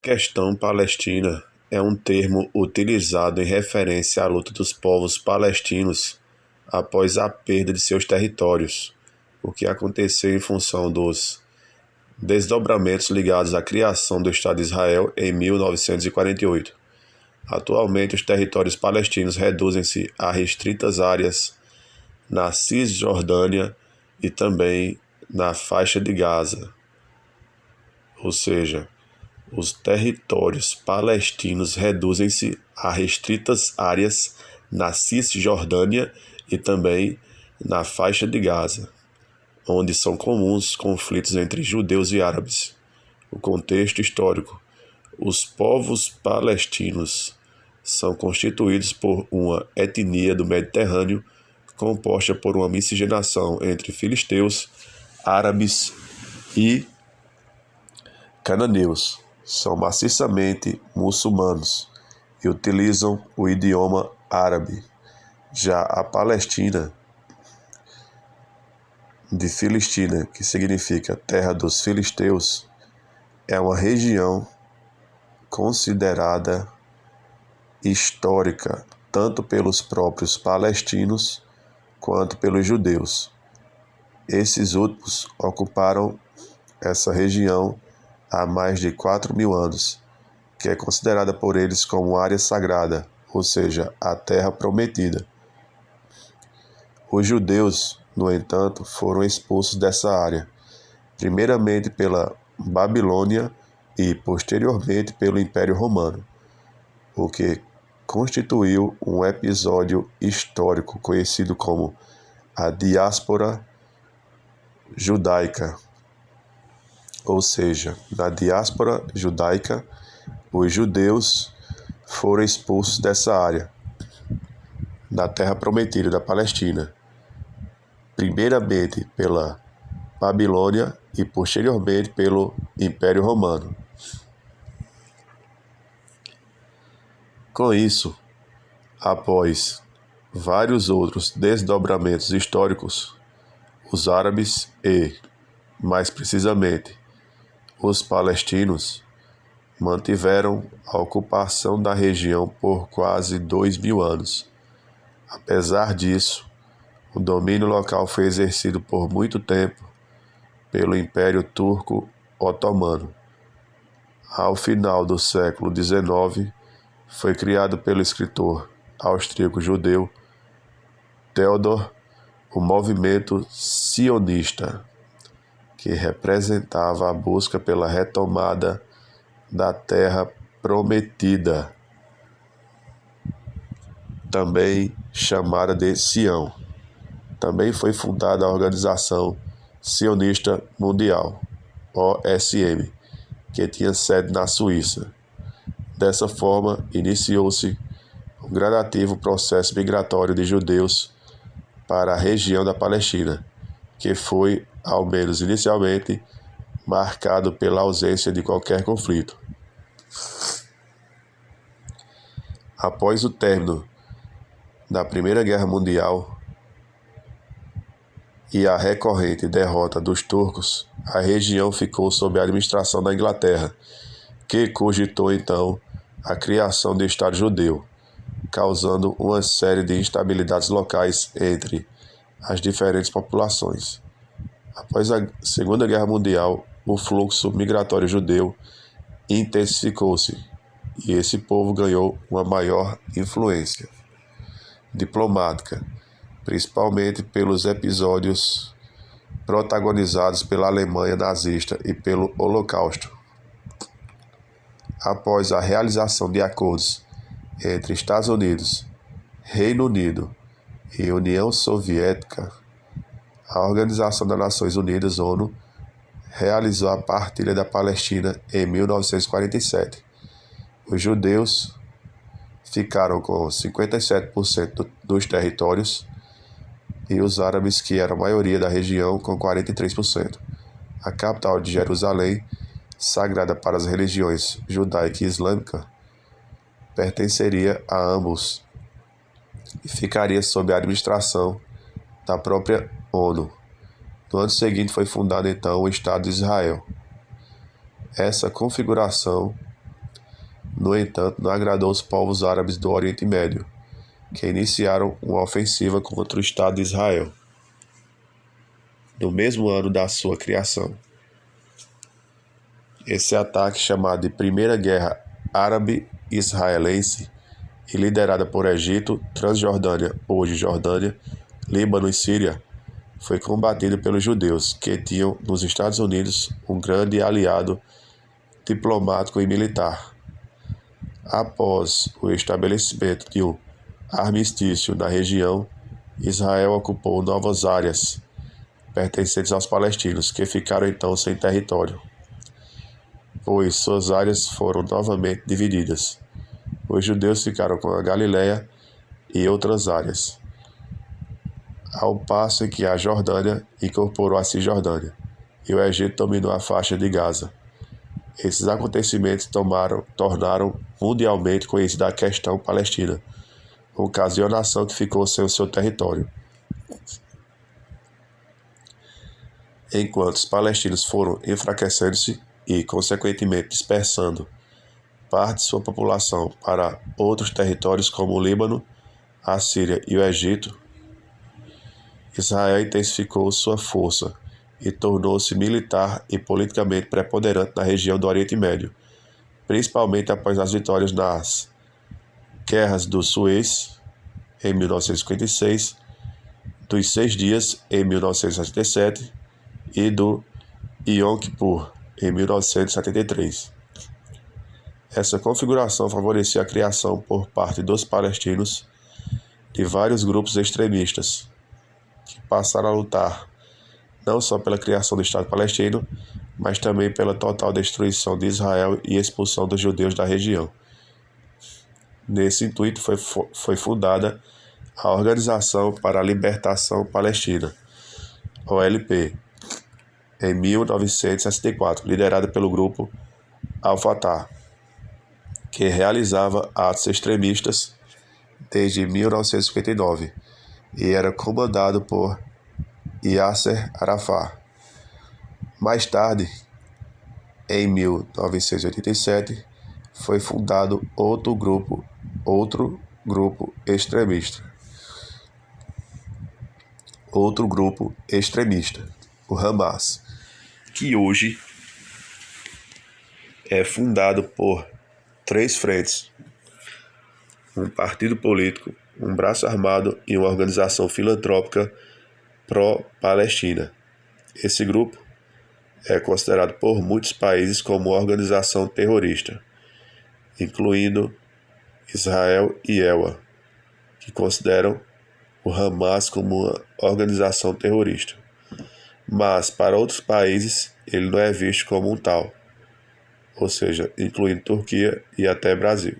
Questão palestina é um termo utilizado em referência à luta dos povos palestinos após a perda de seus territórios, o que aconteceu em função dos desdobramentos ligados à criação do Estado de Israel em 1948. Atualmente, os territórios palestinos reduzem-se a restritas áreas na Cisjordânia e também na faixa de Gaza, ou seja, os territórios palestinos reduzem-se a restritas áreas na Cisjordânia e também na faixa de Gaza, onde são comuns conflitos entre judeus e árabes. O contexto histórico: os povos palestinos são constituídos por uma etnia do Mediterrâneo composta por uma miscigenação entre filisteus, árabes e cananeus. São maciçamente muçulmanos e utilizam o idioma árabe. Já a Palestina, de Filistina, que significa terra dos filisteus, é uma região considerada histórica tanto pelos próprios palestinos quanto pelos judeus. Esses últimos ocuparam essa região há mais de 4.000 anos, que é considerada por eles como área sagrada, ou seja, a terra prometida. Os judeus, no entanto, foram expulsos dessa área, primeiramente pela Babilônia e posteriormente pelo Império Romano, o que constituiu um episódio histórico conhecido como a diáspora judaica. Ou seja, na diáspora judaica, os judeus foram expulsos dessa área, da terra prometida da Palestina, primeiramente pela Babilônia e posteriormente pelo Império Romano. Com isso, após vários outros desdobramentos históricos, os árabes e, mais precisamente, os palestinos mantiveram a ocupação da região por quase 2.000 anos. Apesar disso, o domínio local foi exercido por muito tempo pelo Império Turco Otomano. Ao final do século XIX, foi criado pelo escritor austríaco-judeu Theodor o movimento sionista, que representava a busca pela retomada da terra prometida, também chamada de Sião. Também foi fundada a Organização Sionista Mundial, OSM, que tinha sede na Suíça. Dessa forma, iniciou-se um gradativo processo migratório de judeus para a região da Palestina, que foi, ao menos inicialmente, marcado pela ausência de qualquer conflito. Após o término da Primeira Guerra Mundial e a recorrente derrota dos turcos, a região ficou sob a administração da Inglaterra, que cogitou então a criação do Estado judeu, causando uma série de instabilidades locais entre as diferentes populações. Após a Segunda Guerra Mundial, o fluxo migratório judeu intensificou-se e esse povo ganhou uma maior influência diplomática, principalmente pelos episódios protagonizados pela Alemanha nazista e pelo Holocausto. Após a realização de acordos entre Estados Unidos, Reino Unido e União Soviética, a Organização das Nações Unidas, ONU, realizou a partilha da Palestina em 1947. Os judeus ficaram com 57% dos territórios e os árabes, que eram a maioria da região, com 43%. A capital de Jerusalém, sagrada para as religiões judaica e islâmica, pertenceria a ambos e ficaria sob a administração da própria ONU. No ano seguinte foi fundado então o Estado de Israel. Essa configuração No entanto, não agradou os povos árabes do Oriente Médio, que iniciaram uma ofensiva contra o Estado de Israel, no mesmo ano da sua criação. Esse ataque, chamado de Primeira Guerra Árabe-Israelense, e liderada por Egito, Transjordânia, hoje Jordânia, Líbano e Síria, foi combatido pelos judeus, que tinham nos Estados Unidos um grande aliado diplomático e militar. Após o estabelecimento de um armistício na região, Israel ocupou novas áreas pertencentes aos palestinos, que ficaram então sem território, pois suas áreas foram novamente divididas. Os judeus ficaram com a Galileia e outras áreas, ao passo em que a Jordânia incorporou a Cisjordânia e o Egito dominou a faixa de Gaza. Esses acontecimentos tornaram mundialmente conhecida a questão palestina, um caso de uma nação que ficou sem o seu território. Enquanto os palestinos foram enfraquecendo-se e, consequentemente, dispersando parte de sua população para outros territórios como o Líbano, a Síria e o Egito, Israel intensificou sua força e tornou-se militar e politicamente preponderante na região do Oriente Médio, principalmente após as vitórias nas Guerras do Suez, em 1956, dos Seis Dias, em 1977, e do Yom Kippur, em 1973. Essa configuração favorecia a criação por parte dos palestinos de vários grupos extremistas, que passaram a lutar não só pela criação do Estado palestino, mas também pela total destruição de Israel e expulsão dos judeus da região. Nesse intuito foi fundada a Organização para a Libertação Palestina, OLP, em 1964, liderada pelo grupo Al-Fatah, que realizava atos extremistas desde 1959 e era comandado por Yasser Arafat. Mais tarde, em 1987, foi fundado outro grupo extremista, o Hamas, que hoje é fundado por três frentes: um partido político, um braço armado e uma organização filantrópica pró-Palestina. Esse grupo é considerado por muitos países como uma organização terrorista, incluindo Israel e EUA, que consideram o Hamas como uma organização terrorista. Mas, para outros países, ele não é visto como um tal, ou seja, incluindo Turquia e até Brasil.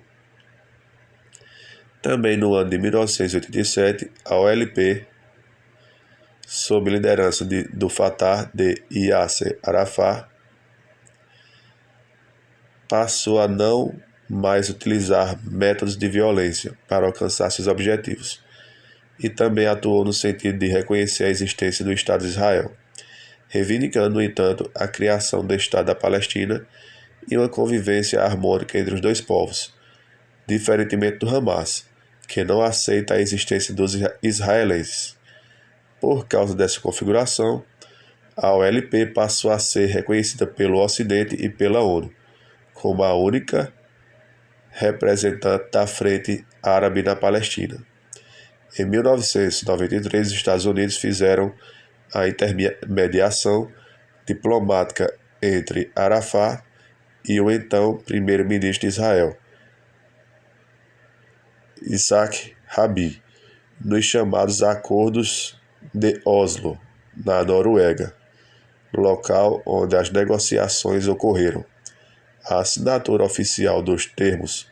Também no ano de 1987, a OLP, sob liderança do Fatah de Yasser Arafat, passou a não mais utilizar métodos de violência para alcançar seus objetivos, e também atuou no sentido de reconhecer a existência do Estado de Israel, reivindicando, no entanto, a criação do Estado da Palestina e uma convivência harmônica entre os dois povos, diferentemente do Hamas, que não aceita a existência dos israelenses. Por causa dessa configuração, a OLP passou a ser reconhecida pelo Ocidente e pela ONU como a única representante da Frente Árabe na Palestina. Em 1993, os Estados Unidos fizeram a intermediação diplomática entre Arafat e o então primeiro-ministro de Israel, Isaac Rabin, nos chamados Acordos de Oslo, na Noruega, local onde as negociações ocorreram. A assinatura oficial dos termos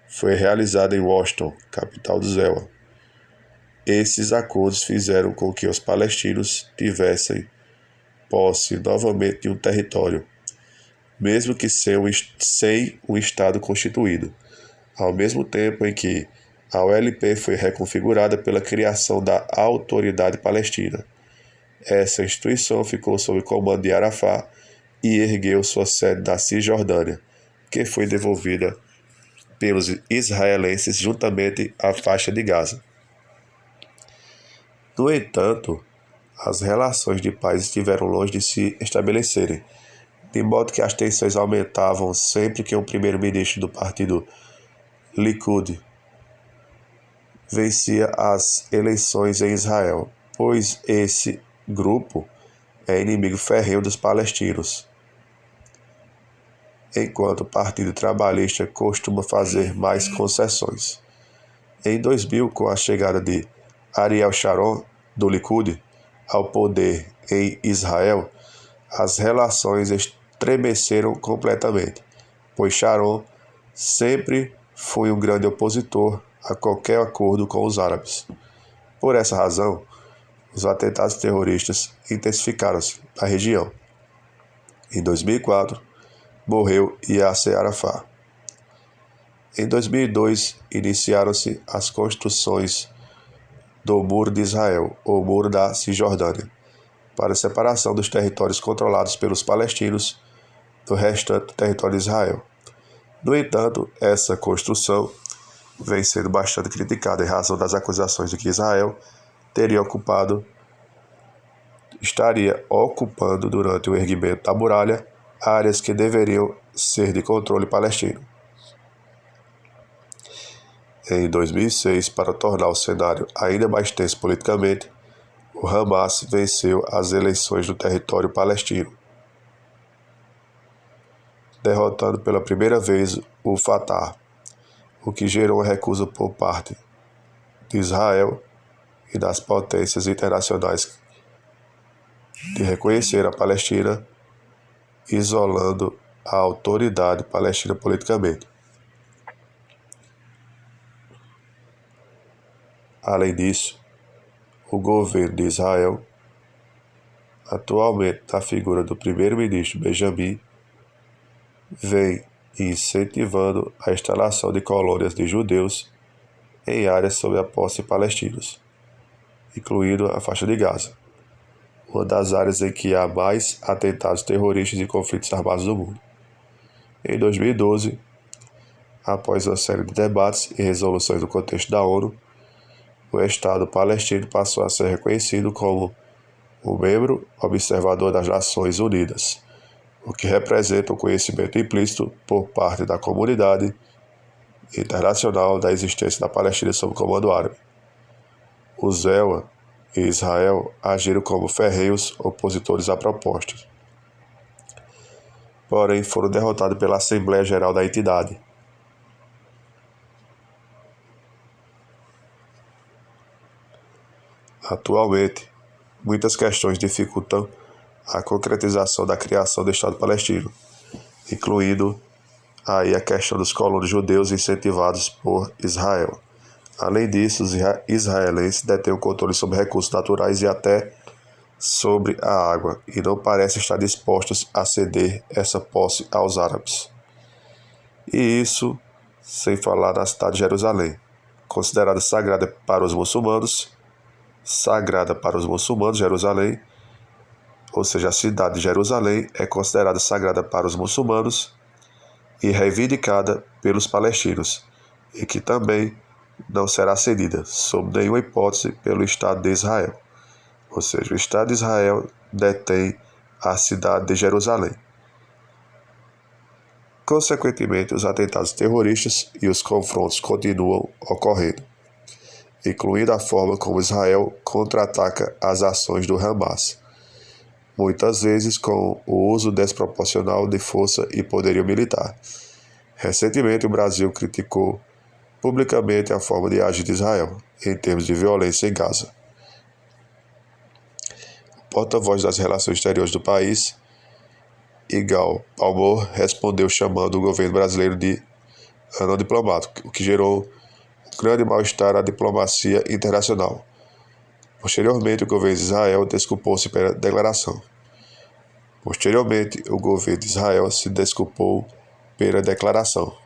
foi realizada em Washington, capital do Israel. Esses acordos fizeram com que os palestinos tivessem posse novamente de um território, mesmo que sem um Estado constituído, ao mesmo tempo em que a OLP foi reconfigurada pela criação da Autoridade Palestina. Essa instituição ficou sob o comando de Arafat e ergueu sua sede na Cisjordânia, que foi devolvida pelos israelenses juntamente à faixa de Gaza. No entanto, as relações de paz estiveram longe de se estabelecerem, de modo que as tensões aumentavam sempre que um primeiro-ministro do partido Likud vencia as eleições em Israel, pois esse grupo é inimigo ferrenho dos palestinos, enquanto o Partido Trabalhista costuma fazer mais concessões. Em 2000, com a chegada de Ariel Sharon, do Likud, ao poder em Israel, as relações estremeceram completamente, pois Sharon sempre foi um grande opositor a qualquer acordo com os árabes. Por essa razão, os atentados terroristas intensificaram-se na região. Em 2004, morreu Yasser Arafat. Em 2002, iniciaram-se as construções do Muro de Israel, ou Muro da Cisjordânia, para a separação dos territórios controlados pelos palestinos do restante do território de Israel. No entanto, essa construção vem sendo bastante criticada em razão das acusações de que Israel estaria ocupando durante o erguimento da muralha áreas que deveriam ser de controle palestino. Em 2006, para tornar o cenário ainda mais tenso politicamente, o Hamas venceu as eleições no território palestino, derrotando pela primeira vez o Fatah, o que gerou uma recusa por parte de Israel e das potências internacionais de reconhecer a Palestina, isolando a autoridade palestina politicamente. Além disso, o governo de Israel, atualmente na figura do primeiro-ministro Benjamin, vem incentivando a instalação de colônias de judeus em áreas sob a posse de palestinos, incluindo a faixa de Gaza, uma das áreas em que há mais atentados terroristas e conflitos armados do mundo. Em 2012, após uma série de debates e resoluções no contexto da ONU, o Estado palestino passou a ser reconhecido como um membro observador das Nações Unidas, o que representa o conhecimento implícito por parte da comunidade internacional da existência da Palestina sob comando árabe. Os ELA e Israel agiram como ferrenhos opositores à proposta, porém foram derrotados pela Assembleia Geral da entidade. Atualmente, muitas questões dificultam a concretização da criação do Estado palestino, incluindo aí a questão dos colonos judeus incentivados por Israel. Além disso, os israelenses detêm o controle sobre recursos naturais e até sobre a água, e não parecem estar dispostos a ceder essa posse aos árabes. E isso sem falar da cidade de Jerusalém, considerada sagrada para os muçulmanos, Jerusalém, ou seja, a cidade de Jerusalém é considerada sagrada para os muçulmanos e reivindicada pelos palestinos, e que também não será cedida, sob nenhuma hipótese, pelo Estado de Israel. Ou seja, o Estado de Israel detém a cidade de Jerusalém. Consequentemente, os atentados terroristas e os confrontos continuam ocorrendo, incluindo a forma como Israel contra-ataca as ações do Hamas, muitas vezes com o uso desproporcional de força e poderio militar. Recentemente, o Brasil criticou publicamente a forma de agir de Israel em termos de violência em Gaza. O porta-voz das relações exteriores do país, Igal Palmor, respondeu chamando o governo brasileiro de não diplomático, o que gerou um grande mal-estar à diplomacia internacional. Posteriormente, o governo de Israel desculpou-se pela declaração. Posteriormente, o governo de Israel se desculpou pela declaração.